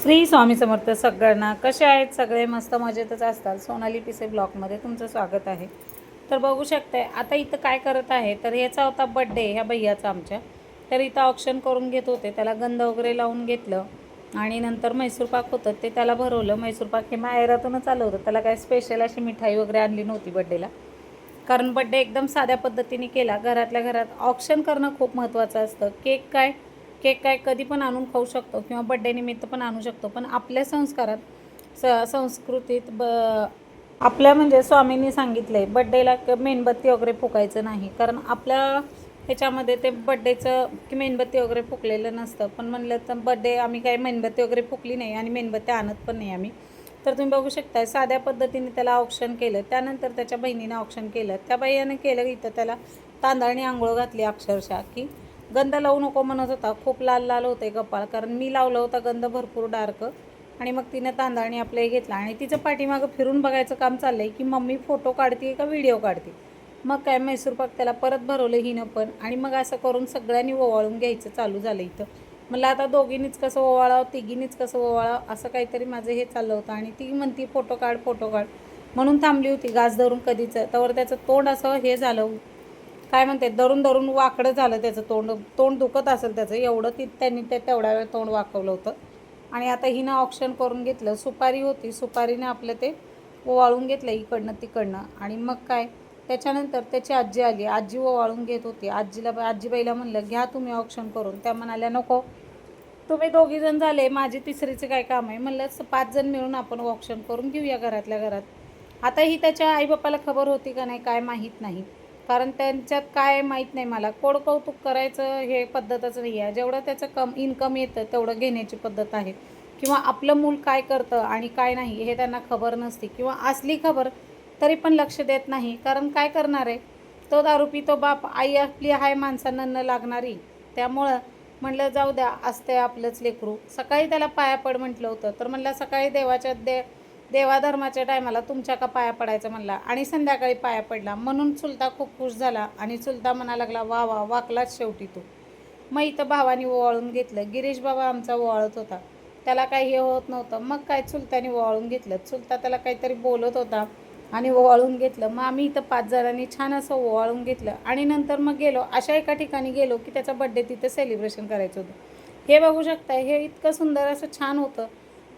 श्री स्वामी समर्थ सगळ्यांना. कसे आहेत सगळे? मस्त मजेतच असतात. सोनाली पिसे ब्लॉगमध्ये तुमचं स्वागत आहे. तर बघू शकताय आता इथं काय करत आहे, तर ह्याचा होता बड्डे ह्या भैयाचा आमच्या. तर इथं ऑप्शन करून घेत होते, त्याला गंध वगैरे लावून घेतलं आणि नंतर मैसूर पाक होतं ते त्याला भरवलं. मैसूर पाक हे माहेरातूनच आलं होतं, त्याला काय स्पेशल अशी मिठाई वगैरे आणली नव्हती बड्डेला, कारण बड्डे एकदम साध्या पद्धतीने केला. घरातल्या घरात ऑप्शन करणं खूप महत्त्वाचं असतं. केक काय कधी पण आणून खाऊ शकतो किंवा बड्डे निमित्त पण आणू शकतो, पण आपल्या संस्कारात संस्कृतीत आपल्या म्हणजे स्वामींनी सांगितलं आहे बड्डेला मेणबत्ती वगैरे फुकायचं नाही, कारण आपल्या ह्याच्यामध्ये ते बड्डेचं की मेणबत्ती वगैरे फुकलेलं नसतं. पण म्हणलं तर बड्डे आम्ही काही मेणबत्ती वगैरे फुकली नाही आणि मेणबत्ती आणत पण नाही आम्ही. तर तुम्ही बघू शकता साध्या पद्धतीने त्याला औक्षण केलं. त्यानंतर त्याच्या बहिणीनं औक्षण केलं. त्या बाईने केलं इथं त्याला तांदळाने आंघोळ घातली अक्षरशः, की गंध लावू नको म्हणत होता. खूप लाल लाल होते कपाळ, कारण मी लावलं होता गंध भरपूर डार्क. आणि मग तिनं तांदळाने आपलं हे घेतला आणि तिचं पाठीमागं फिरून बघायचं काम चाललं आहे की मम्मी फोटो काढते का व्हिडिओ काढते. मग काय मैसूर पाक त्याला परत भरवलं हिनं पण, आणि मग असं करून सगळ्यांनी ओवाळून घ्यायचं चालू झालं इथं. मला आता दोघींनीच कसं ओवाळावं, तिघींनीच कसं ओवाळावं, असं काहीतरी माझं हे चाललं होतं. आणि ती म्हणती फोटो काढ फोटो काढ म्हणून थांबली होती गाज धरून कधीचं. त्यावर त्याचं तोंड असं हे झालं, काय म्हणते, धरून धरून वाकडं झालं त्याचं तोंड दुखत असेल त्याचं एवढं. त्यांनी तेवढ्या वेळ तोंड वाकवलं होतं. आणि आता हिनं ऑप्शन करून घेतलं. सुपारी होती, सुपारीने आपलं ते ओवाळून घेतलं इकडनं तिकडनं. आणि मग काय त्याच्यानंतर त्याची आजी आली. आजी ओवाळून घेत होती. आजीबाईला म्हणलं घ्या तुम्ही ऑप्शन करून. त्या म्हणाल्या नको, तुम्ही दोघीजण झाले, माझी तिसरीचं काय काम आहे. म्हणलं 5 जण मिळून आपण ऑप्शन करून घेऊया घरातल्या घरात. आता ही त्याच्या आईबापाला खबर होती का नाही काय माहीत नाही, कारण त्यांच्यात काय माहीत नाही. मला कोडकौतुक करायचं हे पद्धतच नाही आहे. जेवढं त्याचं इन्कम येतं तेवढं घेण्याची पद्धत आहे, किंवा आपलं मूल काय करतं आणि काय नाही हे त्यांना खबर नसते, किंवा असली खबर तरी पण लक्ष देत नाही. कारण काय करणार आहे, तो दारू पितो बाप, आई आपली आहे माणसांना न लागणारी. त्यामुळं म्हणलं जाऊ द्या, असते आपलंच लेकरू. सकाळी त्याला पाया पड म्हटलं होतं, तर म्हणलं सकाळी देवाधर्माच्या टायमाला तुमच्या का पाया पडायचं म्हणला, आणि संध्याकाळी पाया पडला. म्हणून चुलता खूप खुश झाला आणि चुलता म्हणा लागला वा वा वाकलाच शेवटी तू. मग इथं भावानी ओवाळून घेतलं. गिरीश बाबा आमचा ओवाळत होता, त्याला काही हे होत नव्हतं. मग काय चुलत्याने ओवाळून घेतलं. चुलता त्याला काहीतरी बोलत होता आणि ओवाळून घेतलं. मग आम्ही इथं 5 जणांनी छान असं ओवाळून घेतलं. आणि नंतर मग गेलो अशा एका ठिकाणी गेलो की त्याचा बड्डे तिथं सेलिब्रेशन करायचं होतं. हे बघू शकता, हे इतकं सुंदर असं छान होतं.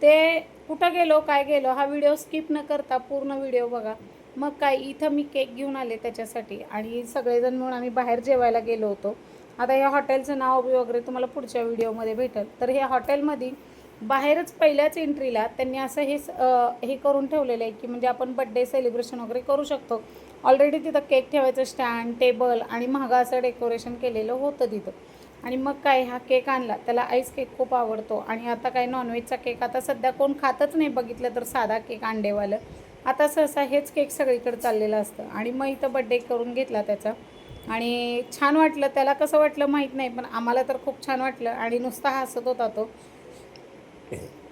ते कुठं गेलो काय गेलो हा व्हिडिओ स्किप न करता पूर्ण व्हिडिओ बघा. मग काय इथं मी केक घेऊन आले त्याच्यासाठी, आणि सगळेजण मिळून आम्ही बाहेर जेवायला गेलो होतो. आता या हॉटेलचं नाव वगैरे तुम्हाला पुढच्या व्हिडिओमध्ये भेटेल. तर ह्या हॉटेलमध्ये बाहेरच पहिल्याच एंट्रीला त्यांनी असं हे करून ठेवलेलं आहे की म्हणजे आपण बड्डे सेलिब्रेशन वगैरे करू शकतो. ऑलरेडी तिथं केक ठेवायचं स्टँड, टेबल आणि महागा असं डेकोरेशन केलेलं होतं तिथं. आणि मग काय हा केक आणला. त्याला आईस केक खूप आवडतो, आणि आता काय नॉनव्हेजचा केक आता सध्या कोण खातच नाही. बघितलं तर साधा केक अंडेवालं आता सहसा हेच केक सगळीकडे चाललेलं असतं. आणि मग इथं बड्डे करून घेतला त्याचा, आणि छान वाटलं. त्याला कसं वाटलं माहीत नाही, पण आम्हाला तर खूप छान वाटलं. आणि नुसता हसत होता तो.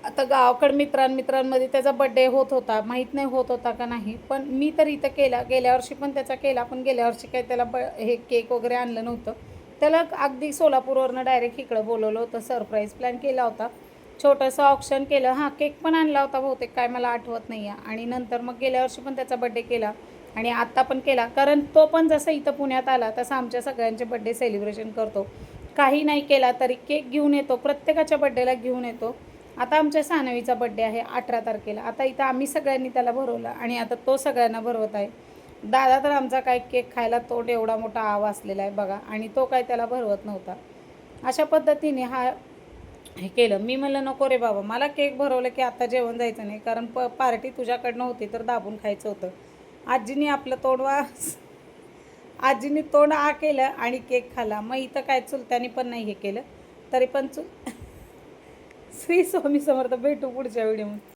आता गावाकडे मित्रांमध्ये त्याचा बड्डे होत होता, माहीत नाही होत होता का नाही, पण मी तर इथं केला. गेल्या वर्षी पण त्याचा केला, पण गेल्या वर्षी काही त्याला हे केक वगैरे आणलं नव्हतं. त्याला अगदी सोलापूरवरनं डायरेक्ट इकडं बोलवलं होतं. सरप्राईज प्लॅन केला होता. छोटंसं ऑप्शन केलं. हां, केक पण आणला होता बहुतेक, काय मला आठवत नाही आहे. आणि नंतर मग गेल्या वर्षी पण त्याचा बड्डे केला आणि आत्ता पण केला, कारण तो पण जसं इथं पुण्यात आला तसं आमच्या सगळ्यांचे बड्डे सेलिब्रेशन करतो. काही नाही केला तरी केक घेऊन येतो, प्रत्येकाच्या बड्डेला घेऊन येतो. आता आमच्या सानवीचा बड्डे आहे 18 तारखेला. आता इथं आम्ही सगळ्यांनी त्याला भरवलं आणि आता तो सगळ्यांना भरवत आहे. दादा तर आमचा काय केक खायला तोंड एवढा मोठा आव असलेला आहे बघा, आणि तो काय त्याला भरवत नव्हता. अशा पद्धतीने हे केलं. मी म्हणलं नको रे बाबा, मला केक भरवलं की आता जेवण जायचं नाही, कारण पार्टी तुझ्याकडनं होती तर दाबून खायचं होतं. आजीने आपलं आजीने तोंड आ केलं आणि केक खाल्ला. मग इथं काय चुलत्याने पण नाही हे केलं, तरी पण श्री स्वामी समर्थ. भेटू पुढच्या व्हिडिओमध्ये.